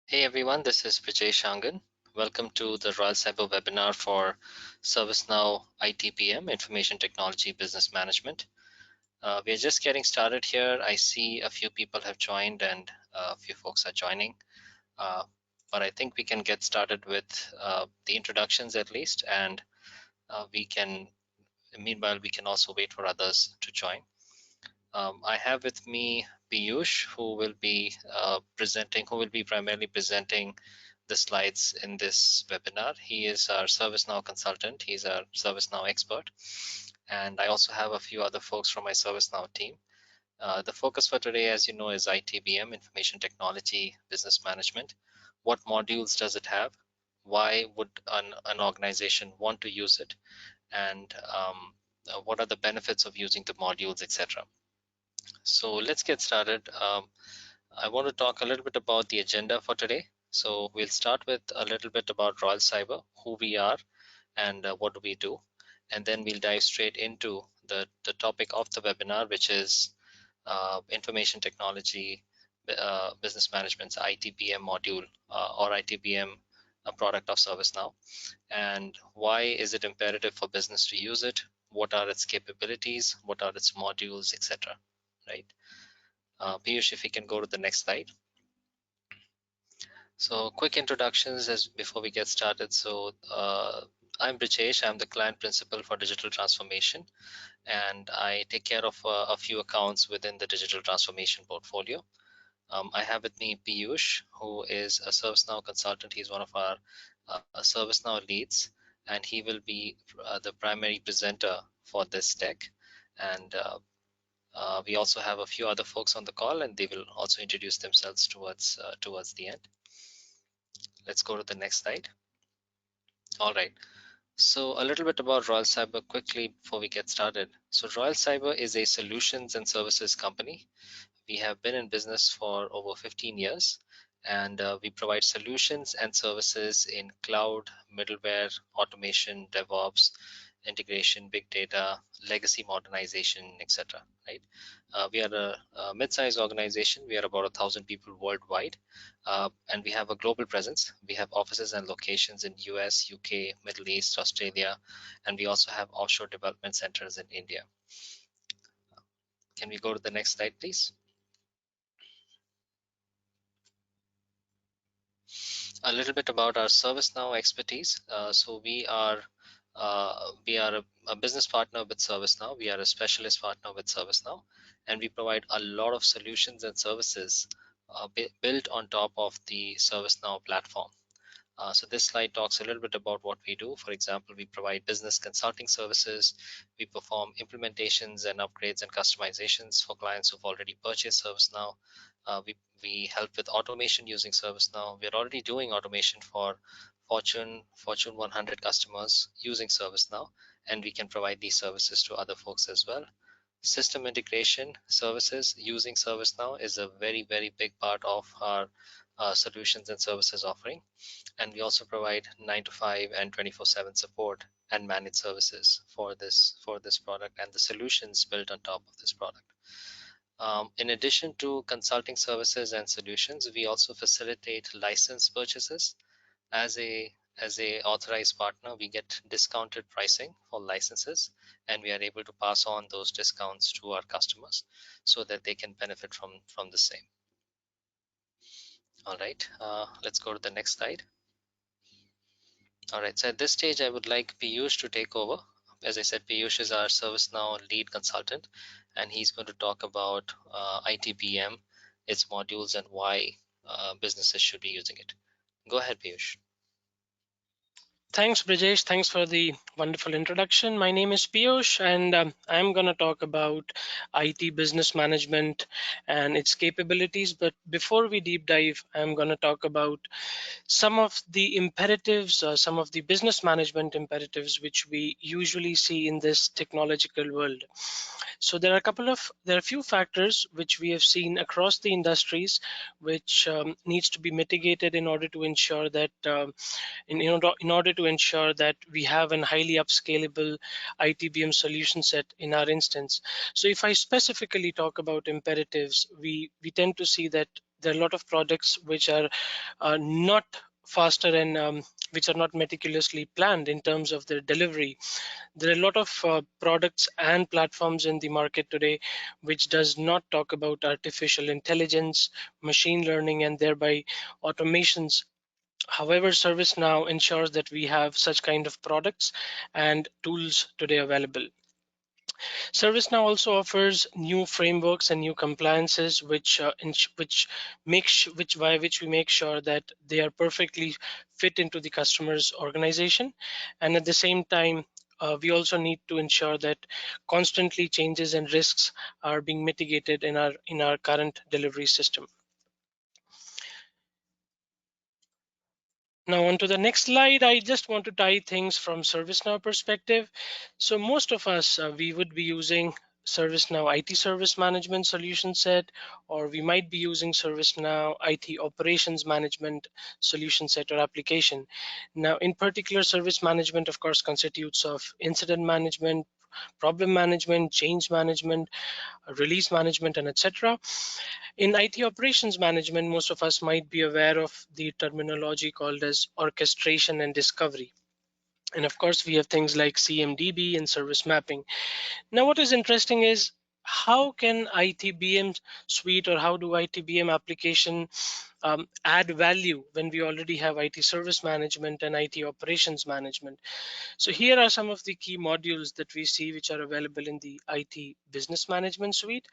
Hey everyone, this is Vijay Shangan. Welcome to the Royal Cyber webinar for ServiceNow ITBM, Information Technology Business Management. We are just getting started here. I see a few people have joined and a few folks are joining, but I think we can get started with the introductions at least, and meanwhile, we can also wait for others to join. I have with me Piyush, who will be primarily presenting the slides in this webinar. He is our ServiceNow consultant. He's our ServiceNow expert. And I also have a few other folks from my ServiceNow team. The focus for today, as you know, is ITBM, Information Technology Business Management. What modules does it have? Why would an organization want to use it? And what are the benefits of using the modules, etc. So let's get started. I want to talk a little bit about the agenda for today. So we'll start with a little bit about Royal Cyber, who we are and what do we do. And then we'll dive straight into the topic of the webinar, which is Information Technology Business Management's ITBM module or ITBM, a product of ServiceNow. And why is it imperative for business to use it? What are its capabilities? What are its modules, etc. Right? Piyush, if you can go to the next slide. So quick introductions as before we get started. So I'm Brijesh. I'm the client principal for digital transformation, and I take care of a few accounts within the digital transformation portfolio. I have with me Piyush, who is a ServiceNow consultant. He's one of our ServiceNow leads, and he will be the primary presenter for this deck. And we also have a few other folks on the call, and they will also introduce themselves towards the end. Let's go to the next slide. All right. So a little bit about Royal Cyber quickly before we get started. So Royal Cyber is a solutions and services company. We have been in business for over 15 years, and we provide solutions and services in cloud, middleware, automation, DevOps, integration, big data, legacy modernization, etc. Right? We are a mid-sized organization. We are about 1,000 people worldwide, and we have a global presence. We have offices and locations in US, UK, Middle East, Australia, and we also have offshore development centers in India. Can we go to the next slide, please? A little bit about our ServiceNow expertise. So we are a business partner with ServiceNow. We are a specialist partner with ServiceNow, and we provide a lot of solutions and services built on top of the ServiceNow platform. So this slide talks a little bit about what we do. For example, we provide business consulting services. We perform implementations and upgrades and customizations for clients who've already purchased ServiceNow. We help with automation using ServiceNow. We're already doing automation for Fortune 100 customers using ServiceNow, and we can provide these services to other folks as well. System integration services using ServiceNow is a very, very big part of our solutions and services offering. And we also provide 9 to 5 and 24/7 support and managed services for this product and the solutions built on top of this product. In addition to consulting services and solutions, we also facilitate license purchases. As a authorized partner, we get discounted pricing for licenses, and we are able to pass on those discounts to our customers so that they can benefit from the same. All right, let's go to the next slide. All right, so at this stage, I would like Piyush to take over. As I said, Piyush is our ServiceNow lead consultant, and he's going to talk about ITBM, its modules, and why businesses should be using it. Go ahead, Piyush. Thanks, Brijesh. Thanks for the wonderful introduction. My name is Piyush, and I'm going to talk about IT business management and its capabilities. But before we deep dive, I'm going to talk about some of the imperatives, some of the business management imperatives which we usually see in this technological world. So there are a few factors which we have seen across the industries, which needs to be mitigated in order to ensure that in order to ensure that we have a highly upscalable ITBM solution set in our instance. So if I specifically talk about imperatives, we tend to see that there are a lot of products which are not faster and which are not meticulously planned in terms of their delivery. There are a lot of products and platforms in the market today which does not talk about artificial intelligence, machine learning, and thereby automations. However, ServiceNow ensures that we have such kind of products and tools today available. ServiceNow also offers new frameworks and new compliances, which we make sure that they are perfectly fit into the customer's organization, and at the same time, we also need to ensure that constantly changes and risks are being mitigated in our current delivery system. Now, on to the next slide, I just want to tie things from ServiceNow perspective. So most of us, we would be using ServiceNow IT Service Management solution set, or we might be using ServiceNow IT Operations Management solution set or application. Now, in particular, service management, of course, constitutes of incident management, problem management, change management, release management, and etc. In IT operations management, most of us might be aware of the terminology called as orchestration and discovery. And of course, we have things like CMDB and service mapping. Now, what is interesting is how can ITBM suite or how do ITBM application add value when we already have IT service management and IT operations management? So here are some of the key modules that we see which are available in the IT business management suite,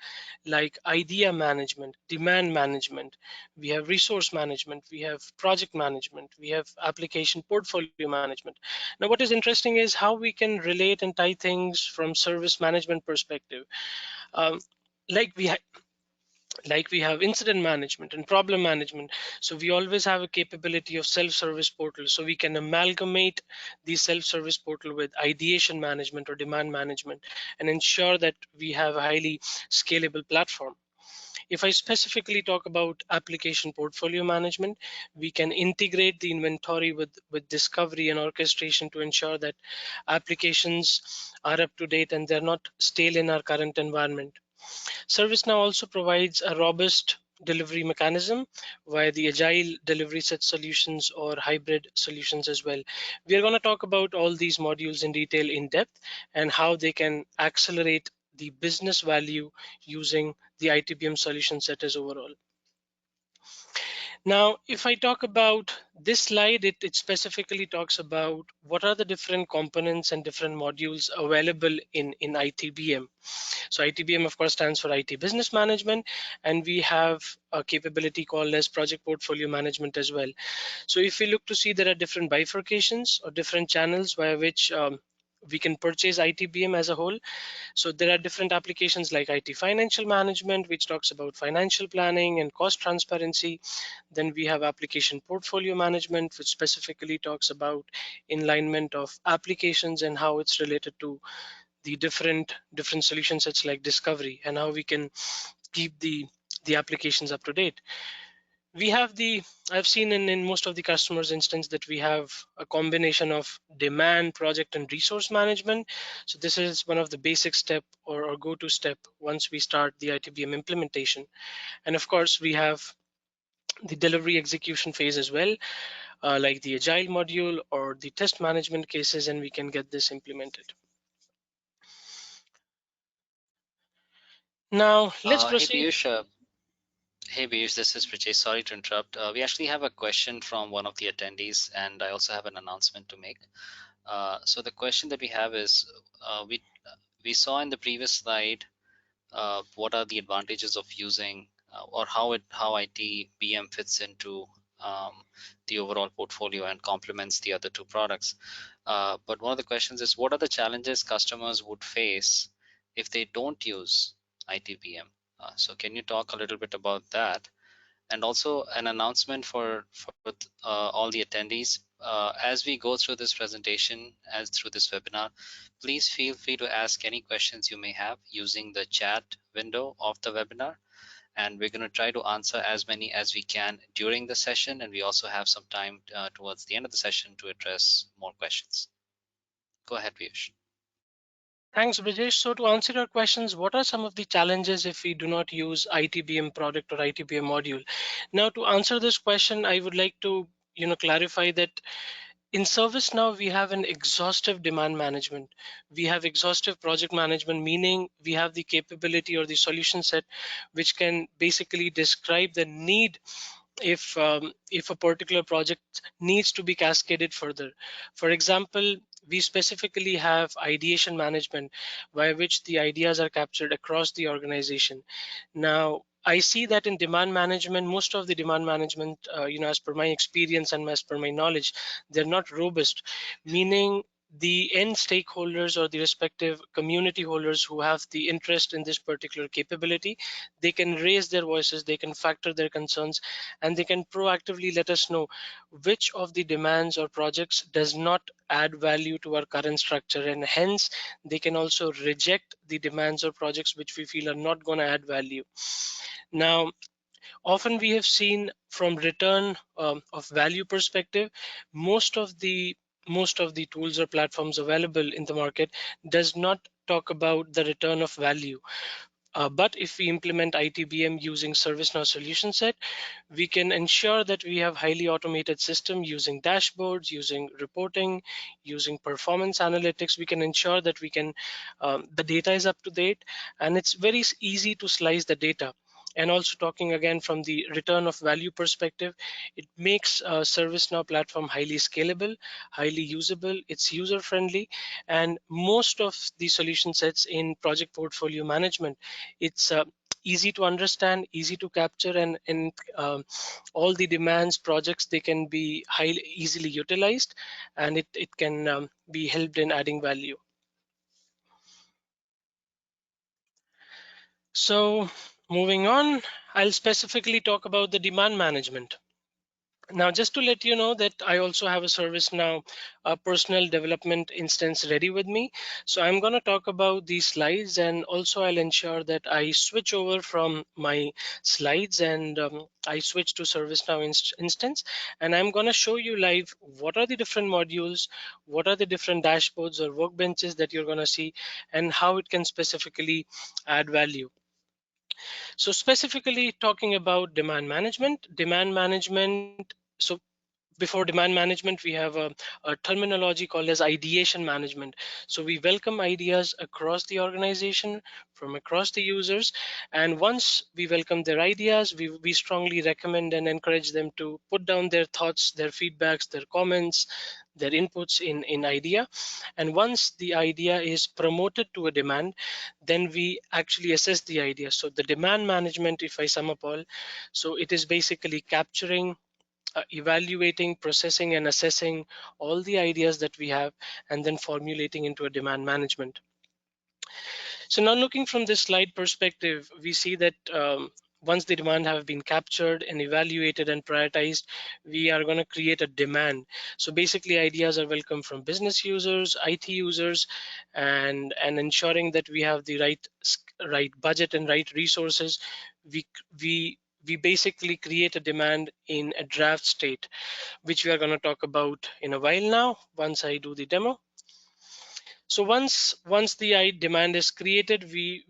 like idea management, demand management, we have resource management, we have project management, we have application portfolio management. Now, what is interesting is how we can relate and tie things from service management perspective. Um, like we like we have incident management and problem management, so we always have a capability of self-service portal, so we can amalgamate the self-service portal with ideation management or demand management and ensure that we have a highly scalable platform. If I specifically talk about application portfolio management, we can integrate the inventory with discovery and orchestration to ensure that applications are up to date and they're not stale in our current environment. ServiceNow also provides a robust delivery mechanism via the agile delivery set solutions or hybrid solutions as well. We are going to talk about all these modules in detail in depth and how they can accelerate the business value using the ITBM solution set as overall. Now, if I talk about this slide, it specifically talks about what are the different components and different modules available in ITBM. So ITBM, of course, stands for IT Business Management, and we have a capability called as Project Portfolio Management as well. So if we look to see, there are different bifurcations or different channels via which we can purchase ITBM as a whole. So there are different applications like IT Financial Management, which talks about financial planning and cost transparency. Then we have Application Portfolio Management, which specifically talks about alignment of applications and how it's related to the different solution sets like discovery and how we can keep the applications up to date. We have I've seen in most of the customers instance that we have a combination of demand, project, and resource management. So this is one of the basic step or go-to step once we start the ITBM implementation. And of course, we have the delivery execution phase as well, like the agile module or the test management cases, and we can get this implemented. Now let's Hey proceed. Piyush, this is Vijay. Sorry to interrupt. We actually have a question from one of the attendees, and I also have an announcement to make. So the question that we have is, we saw in the previous slide what are the advantages of using or how ITBM fits into the overall portfolio and complements the other two products. But one of the questions is, what are the challenges customers would face if they don't use ITBM? So can you talk a little bit about that? And also an announcement for all the attendees. As we go through this presentation, as through this webinar, please feel free to ask any questions you may have using the chat window of the webinar, and we're going to try to answer as many as we can during the session, and we also have some time towards the end of the session to address more questions. Go ahead, Piyush. Thanks, Brijesh. So to answer your questions, what are some of the challenges if we do not use ITBM product or ITBM module? Now, to answer this question, I would like to clarify that in ServiceNow, we have an exhaustive demand management. We have exhaustive project management, meaning we have the capability or the solution set which can basically describe the need if a particular project needs to be cascaded further. For example, we specifically have ideation management by which the ideas are captured across the organization. Now, I see that in demand management, most of the demand management, as per my experience and as per my knowledge, they're not robust, meaning the end stakeholders or the respective community holders who have the interest in this particular capability, they can raise their voices, they can factor their concerns, and they can proactively let us know which of the demands or projects does not add value to our current structure, and hence they can also reject the demands or projects which we feel are not going to add value. Now, often we have seen from return of value perspective, most of the most of the tools or platforms available in the market does not talk about the return of value. But if we implement ITBM using ServiceNow solution set, we can ensure that we have highly automated system using dashboards, using reporting, using performance analytics. We can ensure that the data is up to date, and it's very easy to slice the data. And also talking again from the return of value perspective, it makes ServiceNow platform highly scalable, highly usable, it's user friendly, and most of the solution sets in project portfolio management, it's easy to understand, easy to capture, and all the demands projects, they can be highly easily utilized, and it can be helped in adding value. So moving on, I'll specifically talk about the demand management. Now, just to let you know that I also have a ServiceNow personal development instance ready with me. So I'm going to talk about these slides, and also I'll ensure that I switch over from my slides and I switch to ServiceNow instance. And I'm going to show you live what are the different modules, what are the different dashboards or workbenches that you're going to see, and how it can specifically add value. So specifically talking about demand management. So before demand management, we have a terminology called as ideation management. So we welcome ideas across the organization from across the users, and once we welcome their ideas, we strongly recommend and encourage them to put down their thoughts, their feedbacks, their comments, their inputs in idea. And once the idea is promoted to a demand, then we actually assess the idea. So the demand management, if I sum up all, so it is basically capturing, evaluating, processing, and assessing all the ideas that we have, and then formulating into a demand management. So now looking from this slide perspective, we see that once the demand have been captured and evaluated and prioritized, we are going to create a demand. So basically ideas are welcome from business users, IT users, and ensuring that we have the right budget and right resources. We we we basically create a demand in a draft state, which we are going to talk about in a while now once I do the demo. So once the demand is created, we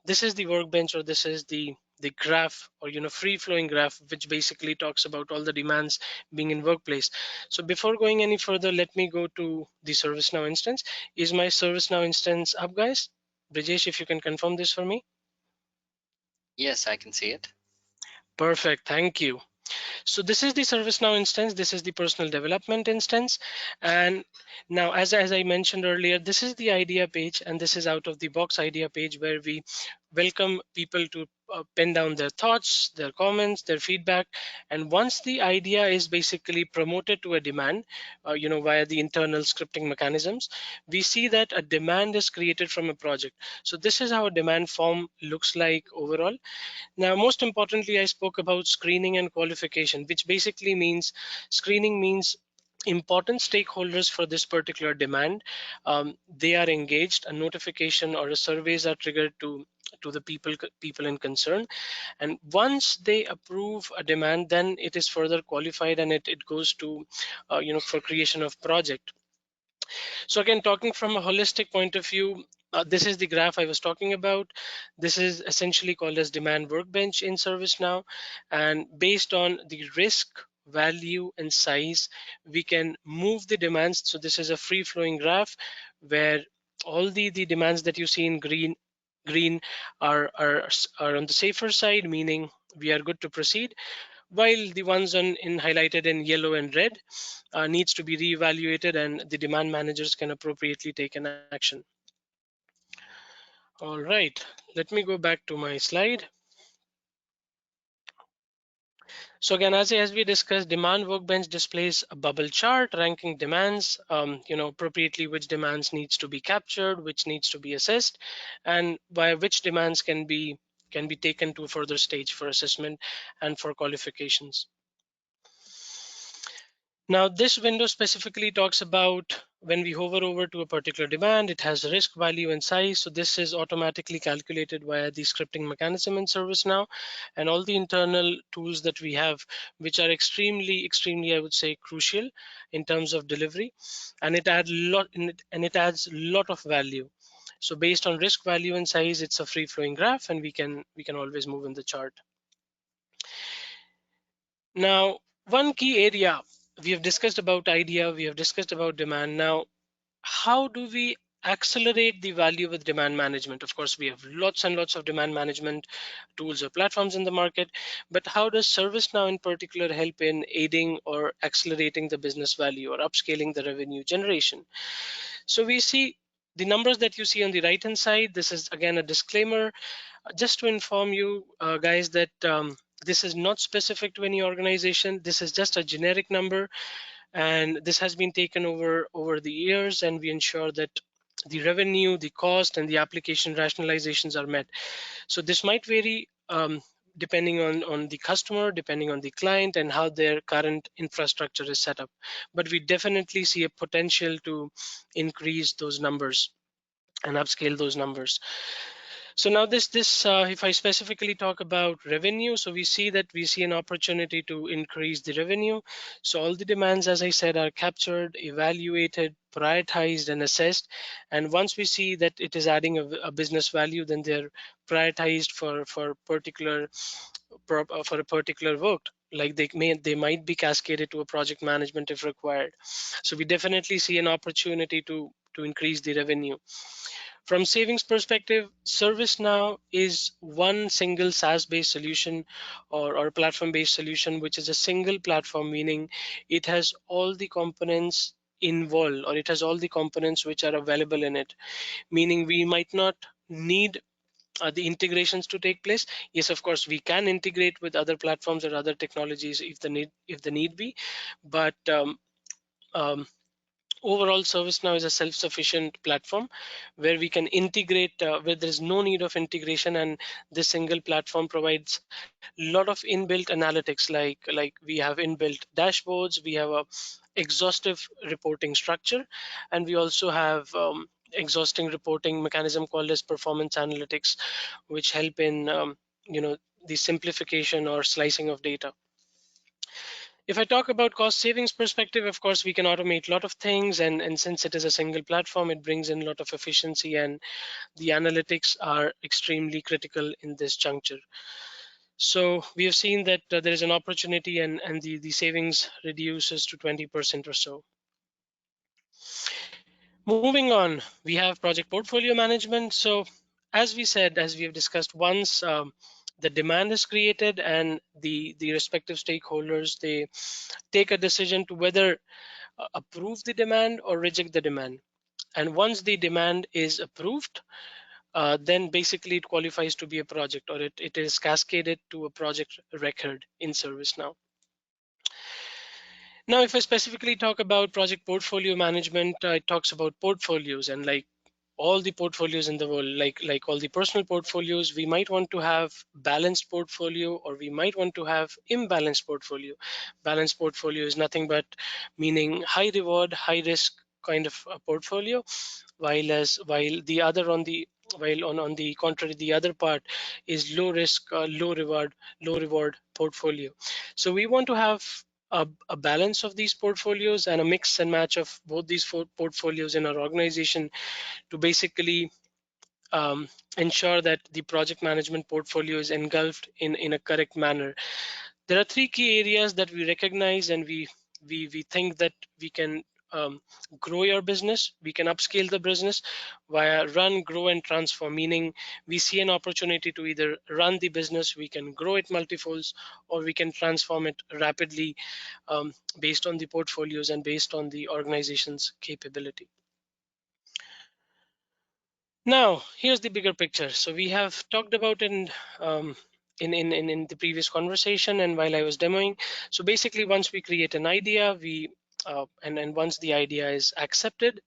this is the workbench, or this is the graph, or free flowing graph, which basically talks about all the demands being in workplace. So before going any further, let me go to the ServiceNow instance. Is my ServiceNow instance up, guys? Brijesh, if you can confirm this for me. Yes, I can see it. Perfect, thank you. So this is the ServiceNow instance. This is the personal development instance. And now, as I mentioned earlier, this is the idea page, and this is out of the box idea page where we welcome people to pen down their thoughts, their comments, their feedback. And once the idea is basically promoted to a demand, via the internal scripting mechanisms, we see that a demand is created from a project. So this is how a demand form looks like overall. Now, most importantly, I spoke about screening and qualification, which basically means screening means important stakeholders for this particular demand. They are engaged, a notification or a surveys are triggered to the people in concern, and once they approve a demand, then it is further qualified, and it goes to for creation of project. So again, talking from a holistic point of view, This is the graph I was talking about. This is essentially called as demand workbench in ServiceNow. And based on the risk, value, and size, we can move the demands. So this is a free flowing graph where all the demands that you see in green are on the safer side, meaning we are good to proceed, while the ones in highlighted in yellow and red needs to be reevaluated, and the demand managers can appropriately take an action. All right, let me go back to my slide. So again, as we discussed, demand workbench displays a bubble chart ranking demands, appropriately which demands needs to be captured, which needs to be assessed, and by which demands can be taken to a further stage for assessment and for qualifications. Now, this window specifically talks about when we hover over to a particular demand, it has risk, value, and size. So this is automatically calculated via the scripting mechanism in ServiceNow, and all the internal tools that we have, which are extremely, I would say, crucial in terms of delivery, and it adds a lot of value. So based on risk, value, and size, it's a free-flowing graph, and we can always move in the chart. Now, one key area we have discussed about idea, we have discussed about demand. Now, how do we accelerate the value with demand management? Of course, we have lots and lots of demand management tools or platforms in the market, but how does ServiceNow in particular help in aiding or accelerating the business value or upscaling the revenue generation? So we see the numbers that you see on the right hand side. This is again a disclaimer just to inform you guys that this is not specific to any organization. This is just a generic number, and this has been taken over the years, and we ensure that the revenue, the cost, and the application rationalizations are met. So this might vary depending on the customer, depending on the client, and how their current infrastructure is set up. But we definitely see a potential to increase those numbers and upscale those numbers. So now if I specifically talk about revenue, so we see an opportunity to increase the revenue. So all the demands, as I said, are captured, evaluated, prioritized, and assessed. And once we see that it is adding a business value, then they're prioritized for a particular work. Like they might be cascaded to a project management if required. So we definitely see an opportunity to increase the revenue. From savings perspective, ServiceNow is one single SaaS-based solution or platform-based solution, which is a single platform, meaning it has all the components involved, or it has all the components which are available in it. Meaning we might not need the integrations to take place. Yes, of course, we can integrate with other platforms or other technologies if the need be, but um, overall ServiceNow is a self-sufficient platform where we can integrate where there is no need of integration, and this single platform provides a lot of inbuilt analytics, like we have inbuilt dashboards, we have a exhaustive reporting structure, and we also have exhausting reporting mechanism called as performance analytics, which help in the simplification or slicing of data. If I talk about cost savings perspective, of course, we can automate a lot of things. And since it is a single platform, it brings in a lot of efficiency, and the analytics are extremely critical in this juncture. So we have seen that there is an opportunity, and the savings reduces to 20% or so. Moving on, we have project portfolio management. So as we have discussed, once the demand is created and the respective stakeholders, they take a decision to whether approve the demand or reject the demand. And once the demand is approved, then basically it qualifies to be a project, or it is cascaded to a project record in ServiceNow. Now, if I specifically talk about project portfolio management, it talks about portfolios, and like all the portfolios in the world, like all the personal portfolios, we might want to have balanced portfolio, or we might want to have imbalanced portfolio. Balanced portfolio is nothing but meaning high reward, high risk kind of a portfolio, while the other on the contrary, the other part is low risk, low reward portfolio. So we want to have a balance of these portfolios and a mix and match of both these portfolios in our organization to basically ensure that the project management portfolio is engulfed in a correct manner. There are three key areas that we recognize, and we think that we can grow your business, we can upscale the business via run, grow, and transform. Meaning, we see an opportunity to either run the business, we can grow it multifolds, or we can transform it rapidly based on the portfolios and based on the organization's capability. Now, here's the bigger picture. So we have talked about um, in the previous conversation and while I was demoing. So basically, once we create an idea, and once the idea is accepted,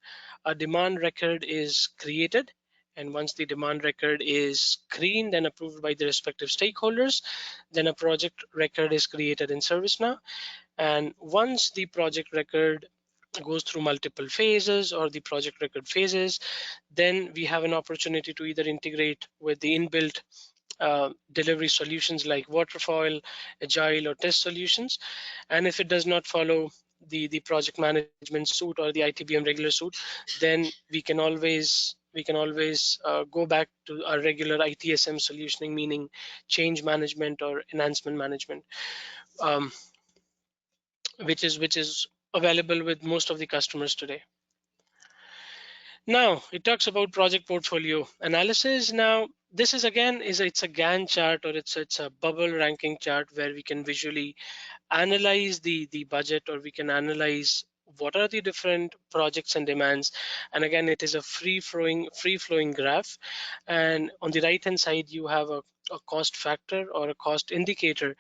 a demand record is created. And once the demand record is screened and approved by the respective stakeholders, then a project record is created in ServiceNow. And once the project record goes through multiple phases or the project record phases, then we have an opportunity to either integrate with the inbuilt delivery solutions like waterfall, agile, or test solutions. And if it does not follow the project management suite or the ITBM regular suite, then we can always go back to our regular ITSM solutioning, meaning change management or enhancement management, um, which is available with most of the customers today. Now it talks about project portfolio analysis. Now this is again is it's a Gantt chart, or it's a bubble ranking chart where we can visually analyze the budget, or we can analyze what are the different projects and demands. And again, it is a free flowing graph. And on the right hand side, you have a cost factor or a cost indicator.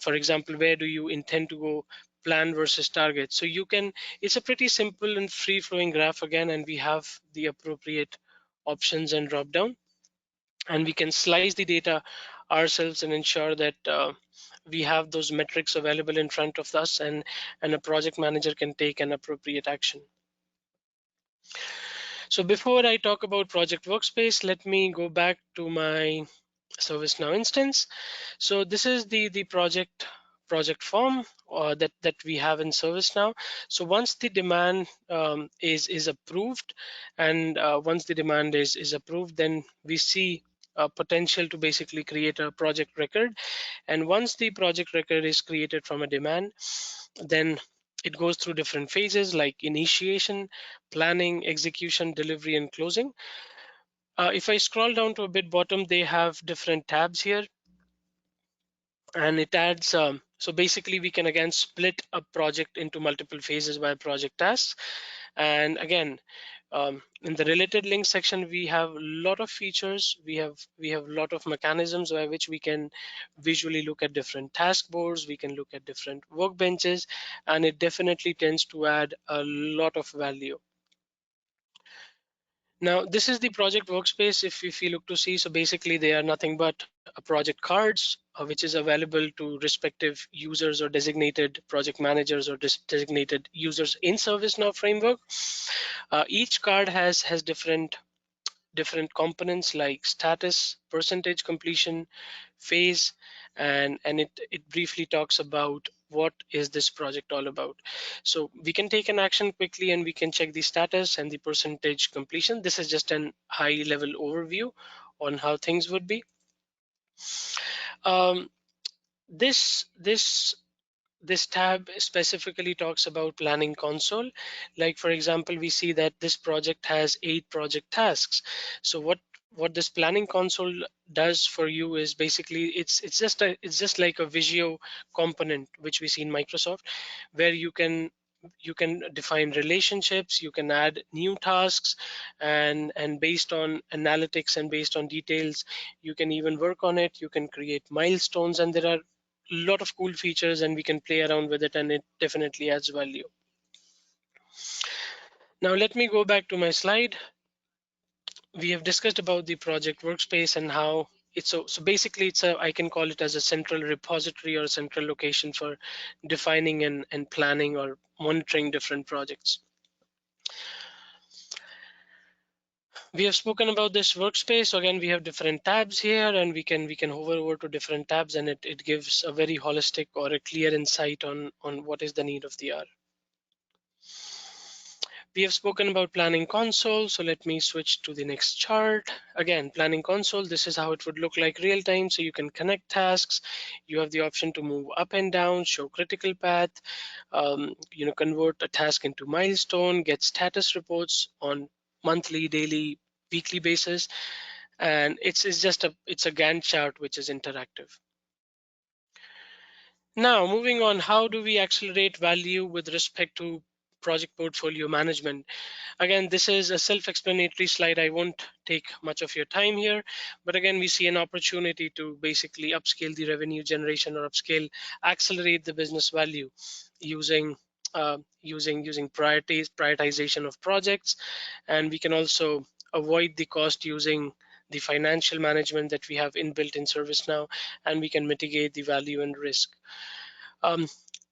For example, where do you intend to go, plan versus target. So you can, it's a pretty simple and free flowing graph again, and we have the appropriate options and drop down, and we can slice the data ourselves and ensure that we have those metrics available in front of us, and a project manager can take an appropriate action. So before I talk about project workspace, let me go back to my ServiceNow instance. So this is the project form that we have in ServiceNow. So once the demand is approved, and once the demand is approved, then we see potential to basically create a project record. And once the project record is created from a demand, then it goes through different phases like initiation, planning, execution, delivery, and closing. If I scroll down to a bit bottom, they have different tabs here, and it adds so basically we can again split a project into multiple phases by project tasks. And again, in the related links section, we have a lot of features, we have a lot of mechanisms by which we can visually look at different task boards, we can look at different workbenches, and it definitely tends to add a lot of value. Now, this is the project workspace. If you look to see, so basically they are nothing but project cards, which is available to respective users or designated project managers or designated users in ServiceNow framework. Each card has different components like status, percentage completion, phase, and it briefly talks about what is this project all about. So we can take an action quickly, and we can check the status and the percentage completion. This is just an high level overview on how things would be. um, this tab specifically talks about planning console. Like for example, we see that this project has 8 project tasks. So what this planning console does for you is basically it's just like a Visio component which we see in Microsoft, where you can define relationships, you can add new tasks, and based on analytics and based on details, you can even work on it, you can create milestones, and there are a lot of cool features, and we can play around with it, and it definitely adds value. Now let me go back to my slide. We have discussed about the project workspace and how it's so basically it's a, I can call it as a central repository or a central location for defining and planning or monitoring different projects. We have spoken about this workspace. So again, we have different tabs here, and we can hover over to different tabs, and it gives a very holistic or a clear insight on what is the need of the hour. We have spoken about planning console, so let me switch to the next chart. Again, planning console, this is how it would look like real time. So you can connect tasks, you have the option to move up and down, show critical path, convert a task into milestone, get status reports on monthly, daily, weekly basis, and it's a Gantt chart which is interactive. Now, moving on, how do we accelerate value with respect to project portfolio management? Again, this is a self-explanatory slide. I won't take much of your time here, but again, we see an opportunity to basically upscale the revenue generation or accelerate the business value using using prioritization of projects, and we can also avoid the cost using the financial management that we have inbuilt in ServiceNow, and we can mitigate the value and risk. Um,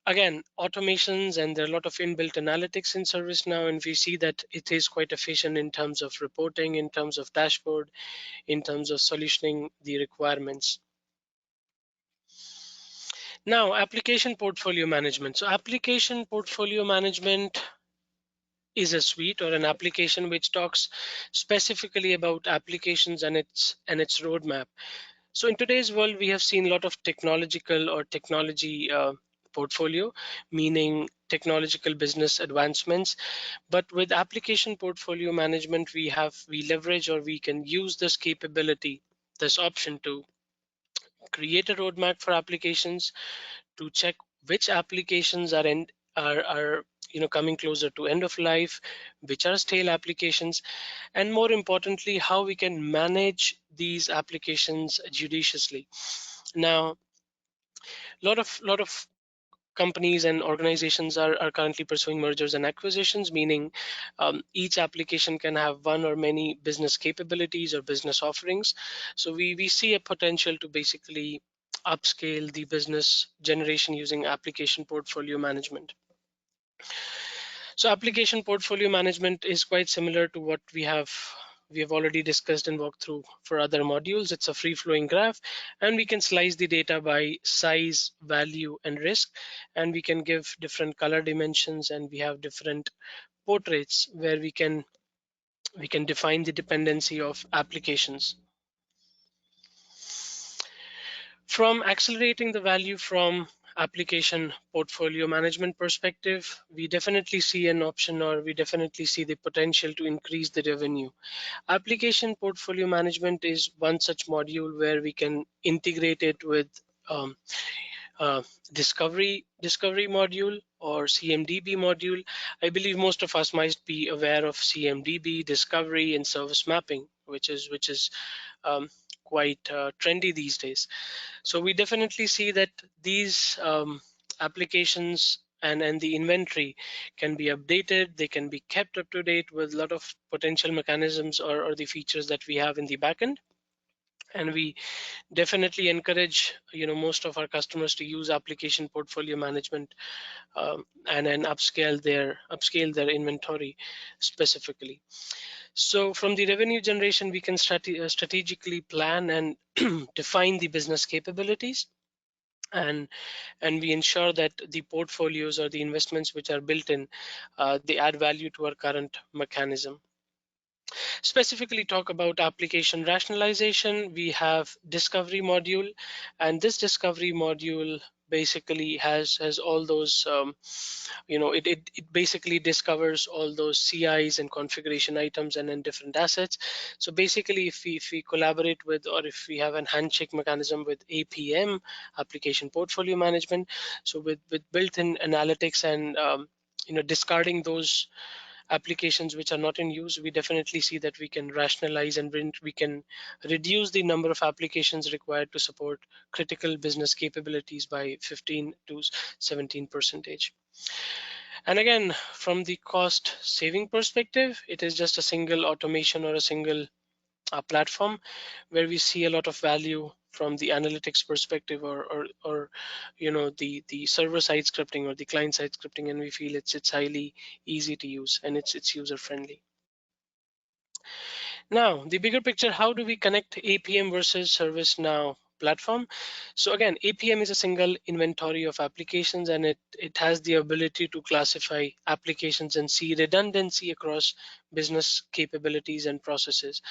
Again, automations, and there are a lot of inbuilt analytics in ServiceNow, and we see that it is quite efficient in terms of reporting, in terms of dashboard, in terms of solutioning the requirements. Now, application portfolio management. So application portfolio management is a suite or an application which talks specifically about applications and its roadmap. So in today's world, we have seen a lot of technological or technology portfolio, meaning technological business advancements. But with application portfolio management, we leverage, or we can use this capability, this option to create a roadmap for applications, to check which applications are coming closer to end of life, which are stale applications, and more importantly, how we can manage these applications judiciously. Now, a lot of companies and organizations are currently pursuing mergers and acquisitions, meaning each application can have one or many business capabilities or business offerings. So we see a potential to basically upscale the business generation using application portfolio management. So application portfolio management is quite similar to what we have already discussed and walked through for other modules. It's a free-flowing graph, and we can slice the data by size, value, and risk, and we can give different color dimensions, and we have different portraits where we can define the dependency of applications. From accelerating the value from application portfolio management perspective, we definitely see an option, or we definitely see the potential to increase the revenue. Application portfolio management is one such module where we can integrate it with um, uh, discovery module or CMDB module. I believe most of us might be aware of CMDB, discovery, and service mapping, which is quite trendy these days. So we definitely see that these applications and the inventory can be updated, they can be kept up to date with a lot of potential mechanisms or the features that we have in the backend. And we definitely encourage most of our customers to use application portfolio management, and upscale their inventory specifically. So from the revenue generation, we can strategically plan and define the business capabilities, and we ensure that the portfolios or the investments which are built in, they add value to our current mechanism. Specifically talk about application rationalization, we have discovery module, and this discovery module basically has all those it basically discovers all those CIs and configuration items and then different assets. So basically, if we collaborate with, or if we have a handshake mechanism with APM, application portfolio management, so with built-in analytics and discarding those applications which are not in use, we definitely see that we can rationalize, and we can reduce the number of applications required to support critical business capabilities by 15 to 17 percentage. And again, from the cost saving perspective, it is just a single automation or a single platform where we see a lot of value from the analytics perspective, or the server side scripting or the client side scripting, and we feel it's highly easy to use, and it's user friendly. Now, the bigger picture: how do we connect APM versus ServiceNow platform. So again, APM is a single inventory of applications, and it has the ability to classify applications and see redundancy across business capabilities and processes.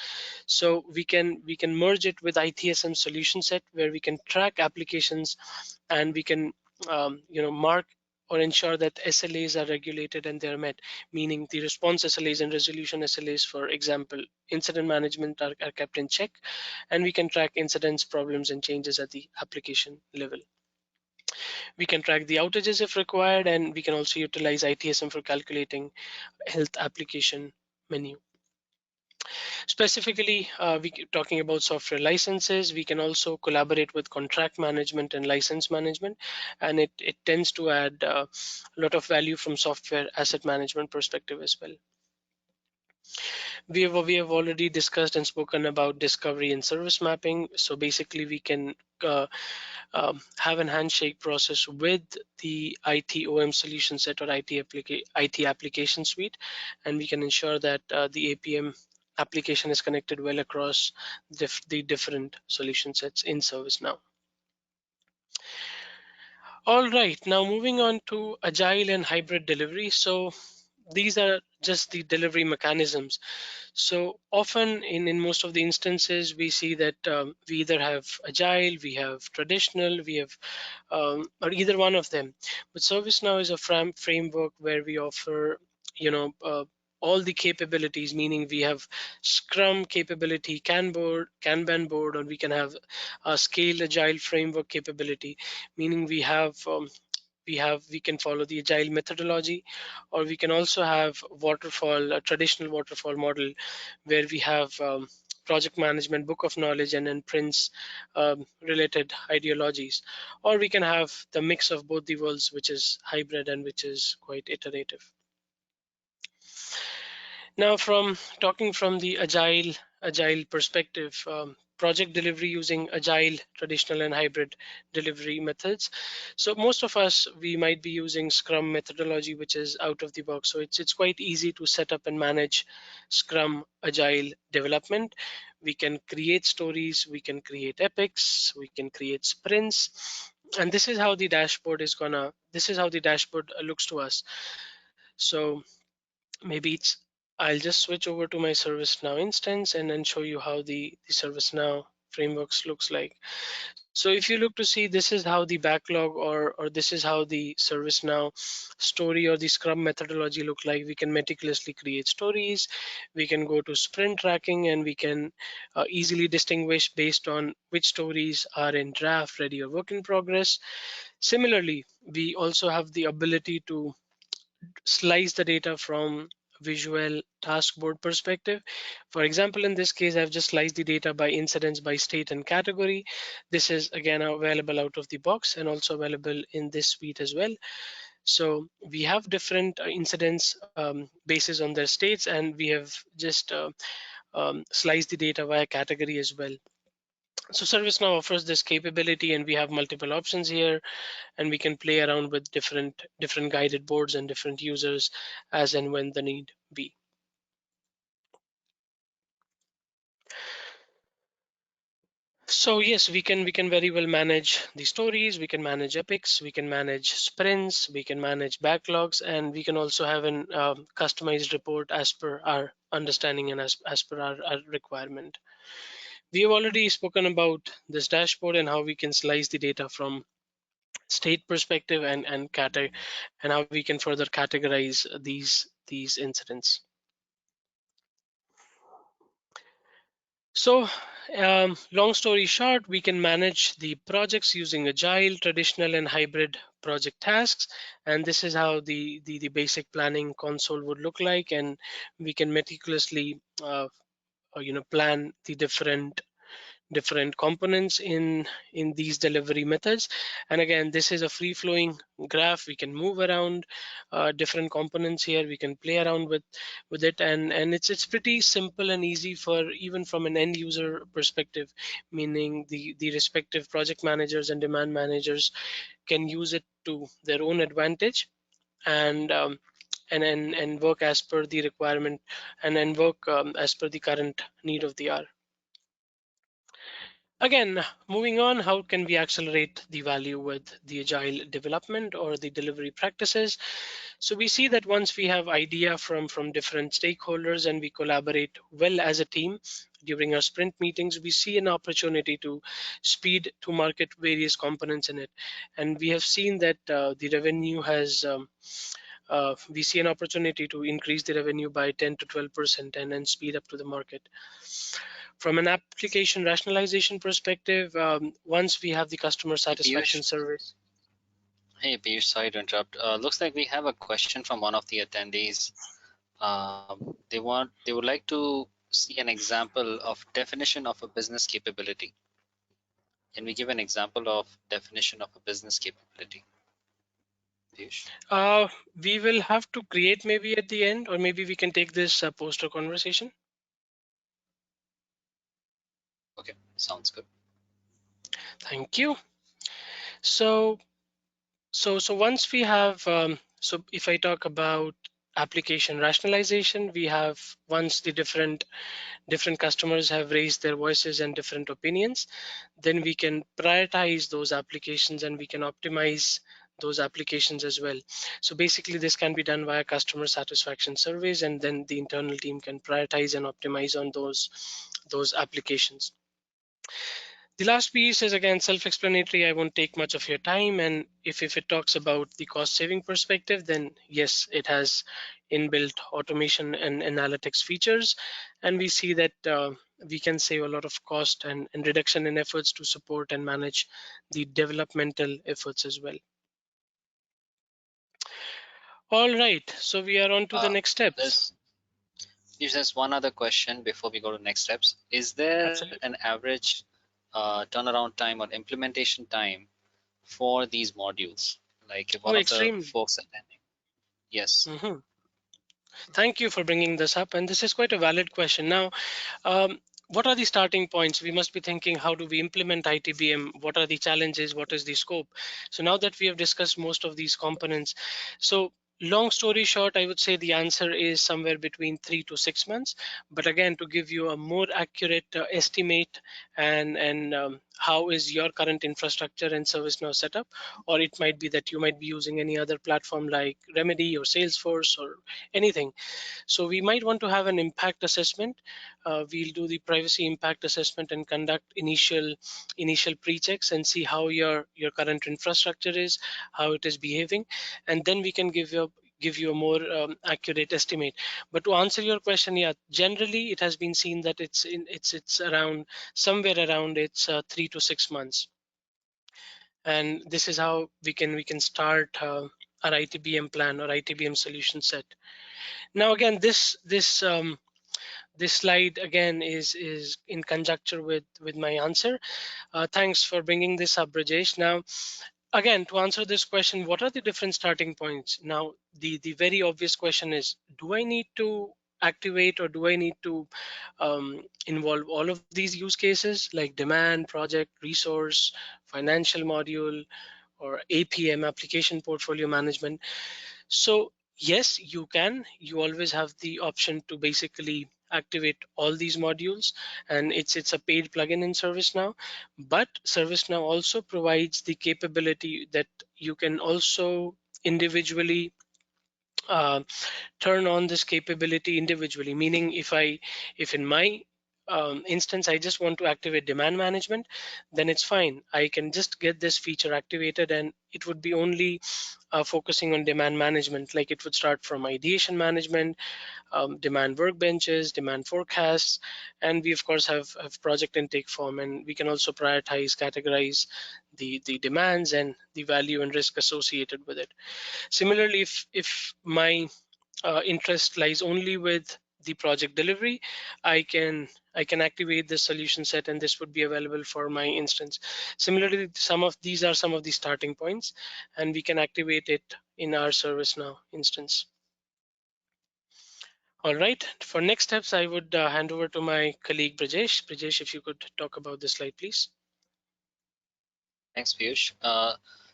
So we can merge it with ITSM solution set, where we can track applications, and we can mark or ensure that SLAs are regulated and they are met, meaning the response SLAs and resolution SLAs, for example, incident management are kept in check, and we can track incidents, problems, and changes at the application level. We can track the outages if required, and we can also utilize ITSM for calculating health application menu. Specifically, talking about software licenses, we can also collaborate with contract management and license management, and it tends to add a lot of value from software asset management perspective as well. We have already discussed and spoken about discovery and service mapping. So basically, we can have an handshake process with the ITOM solution set or IT application suite, and we can ensure that the APM application is connected well across the different solution sets in ServiceNow. All right, now moving on to agile and hybrid delivery. So these are just the delivery mechanisms. So often in most of the instances, we see that we either have agile, we have traditional, we have or either one of them. But ServiceNow is a framework where we offer, you know, all the capabilities, meaning we have Scrum capability, Kanban board, or we can have a scaled agile framework capability, meaning we can follow the agile methodology, or we can also have waterfall, a traditional waterfall model, where we have project management book of knowledge and then prints related ideologies, or we can have the mix of both the worlds, which is hybrid and which is quite iterative. Now, from talking from the agile perspective, project delivery using agile, traditional, and hybrid delivery methods. So most of us, we might be using Scrum methodology, which is out of the box. So it's quite easy to set up and manage Scrum agile development. We can create stories, we can create epics, we can create sprints, and this is how the dashboard is gonna. This is how the dashboard looks to us. So maybe I'll just switch over to my ServiceNow instance and then show you how the ServiceNow frameworks looks like. So if you look to see, this is how the backlog, or this is how the ServiceNow story or the Scrum methodology look like. We can meticulously create stories, we can go to sprint tracking, and we can easily distinguish based on which stories are in draft, ready, or work in progress. Similarly, we also have the ability to slice the data from visual task board perspective. For example, in this case, I've just sliced the data by incidents, by state and category. This is again available out of the box and also available in this suite as well. So we have different incidents basis on their states, and we have just sliced the data via category as well. So ServiceNow offers this capability, and we have multiple options here, and we can play around with different guided boards and different users as and when the need be. So yes, we can very well manage the stories, we can manage epics, we can manage sprints, we can manage backlogs, and we can also have an customized report as per our understanding and as per our requirement. We have already spoken about this dashboard and how we can slice the data from state perspective and how we can further categorize these incidents. So long story short, we can manage the projects using agile, traditional, and hybrid project tasks, and this is how the basic planning console would look like, and we can meticulously plan the different components in these delivery methods. And again, this is a free flowing graph. We can move around different components here, we can play around with it, and it's pretty simple and easy for even from an end user perspective, meaning the respective project managers and demand managers can use it to their own advantage, and and work as per the requirement, and then work as per the current need of the hour. Again, moving on, how can we accelerate the value with the agile development or the delivery practices? So we see that once we have idea from different stakeholders and we collaborate well as a team during our sprint meetings, we see an opportunity to speed to market various components in it. And we have seen that the revenue has we see an opportunity to increase the revenue by 10 to 12% and then speed up to the market. From an application rationalization perspective, once we have the customer Hey satisfaction Piyush, surveys. sorry to interrupt. Looks like we have a question from one of the attendees. They would like to see an example of definition of a business capability. Can we give an example of definition of a business capability, Piyush? We will have to create maybe at the end, or maybe we can take this poster conversation. Okay, sounds good. Thank you. So, so once we have, so if I talk about application rationalization, we have once the different customers have raised their voices and different opinions, then we can prioritize those applications and we can optimize those applications as well. So basically this can be done via customer satisfaction surveys, and then the internal team can prioritize and optimize on those applications. The last piece is again self-explanatory. I won't take much of your time. And if it talks about the cost saving perspective, then yes, it has inbuilt automation and analytics features. And we see that we can save a lot of cost and reduction in efforts to support and manage the developmental efforts as well. All right, so we are on to the Uh, next steps. there's one other question before we go to next steps. Is there an Absolutely. average turnaround time or implementation time for these modules? Like if Oh, one of the extremely. folks attending, yes. Mhm. Thank you for bringing this up. And this is quite a valid question. Now, what are the starting points? We must be thinking, how do we implement ITBM? What are the challenges? What is the scope? So now that we have discussed most of these components, so long story short, I would say the answer is somewhere between 3 to 6 months. But again, to give you a more accurate estimate, and how is your current infrastructure and ServiceNow setup, or it might be that you might be using any other platform like Remedy or Salesforce or anything. So we might want to have an impact assessment. We'll do the privacy impact assessment and conduct initial pre-checks and see how your current infrastructure is, how it is behaving, and then we can give you a more accurate estimate. But to answer your question, yeah, generally it has been seen that it's around somewhere around it's 3 to 6 months, and this is how we can start our ITBM plan or ITBM solution set. Now again, this slide again is in conjecture with my answer. Thanks for bringing this up, Brajesh. Now again, to answer this question, what are the different starting points? Now the very obvious question is, do I need to activate, or do I need to involve all of these use cases like demand, project, resource, financial module, or APM, application portfolio management? So yes, you can. You always have the option to basically activate all these modules, and it's a paid plugin in ServiceNow. But ServiceNow also provides the capability that you can also individually uh, turn on this capability individually. Meaning, if in my instance I just want to activate demand management, then it's fine. I can just get this feature activated, and it would be only focusing on demand management. Like it would start from ideation management, demand workbenches, demand forecasts, and we of course have project intake form, and we can also prioritize, categorize the demands and the value and risk associated with it. Similarly, if my interest lies only with the project delivery, I can activate the solution set, and this would be available for my instance. Similarly, some of the starting points, and we can activate it in our ServiceNow instance. All right. For next steps, I would hand over to my colleague Brajesh. Brajesh, if you could talk about this slide, please. Thanks, Piyush.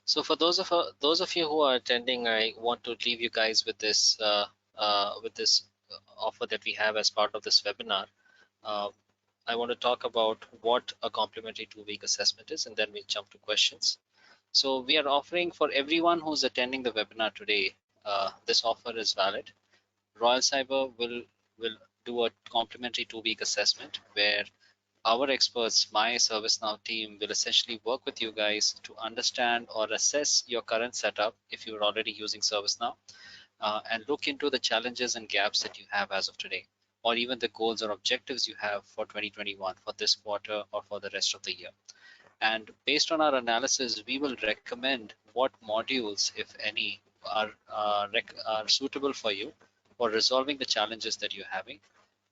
So for those of you who are attending, I want to leave you guys with this offer that we have as part of this webinar. Uh, I want to talk about what a complimentary 2-week assessment is, and then we'll jump to questions. So we are offering for everyone who's attending the webinar today, this offer is valid. Royal Cyber will do a complimentary 2-week assessment where our experts, my ServiceNow team, will essentially work with you guys to understand or assess your current setup if you're already using ServiceNow, and look into the challenges and gaps that you have as of today, or even the goals or objectives you have for 2021, for this quarter or for the rest of the year. And based on our analysis, we will recommend what modules, if any, are suitable for you for resolving the challenges that you're having.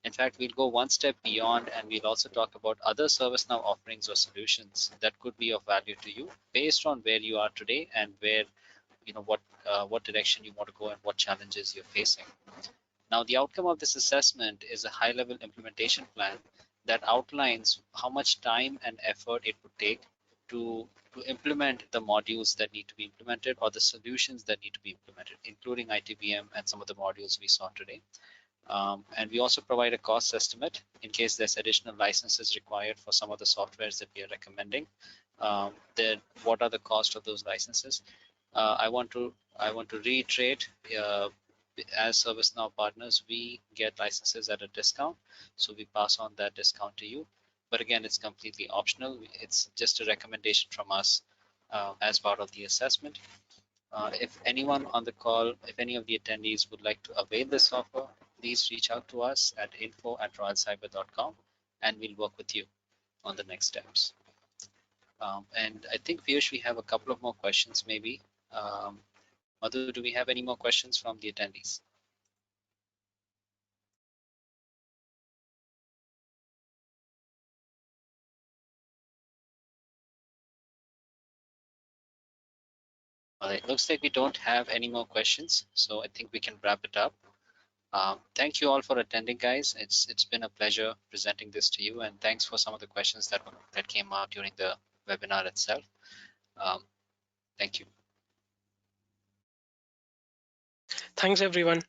In fact, we'll go one step beyond, and we'll also talk about other ServiceNow offerings or solutions that could be of value to you based on where you are today and where, what direction you want to go and what challenges you're facing. Now, the outcome of this assessment is a high-level implementation plan that outlines how much time and effort it would take to implement the modules that need to be implemented or the solutions that need to be implemented, including ITBM and some of the modules we saw today. And we also provide a cost estimate in case there's additional licenses required for some of the softwares that we are recommending. Then what are the cost of those licenses? I want to reiterate, as ServiceNow partners, we get licenses at a discount, so we pass on that discount to you. But again, it's completely optional. It's just a recommendation from us as part of the assessment. If anyone on the call, if any of the attendees would like to avail this offer, please reach out to us at info@royalcyber.com and we'll work with you on the next steps. And I think, Piyush, we have a couple of more questions maybe. Madhu, do we have any more questions from the attendees? It looks like we don't have any more questions, so I think we can wrap it up. Thank you all for attending, guys. It's been a pleasure presenting this to you, and thanks for some of the questions that came out during the webinar itself. Thank you. Thanks, everyone.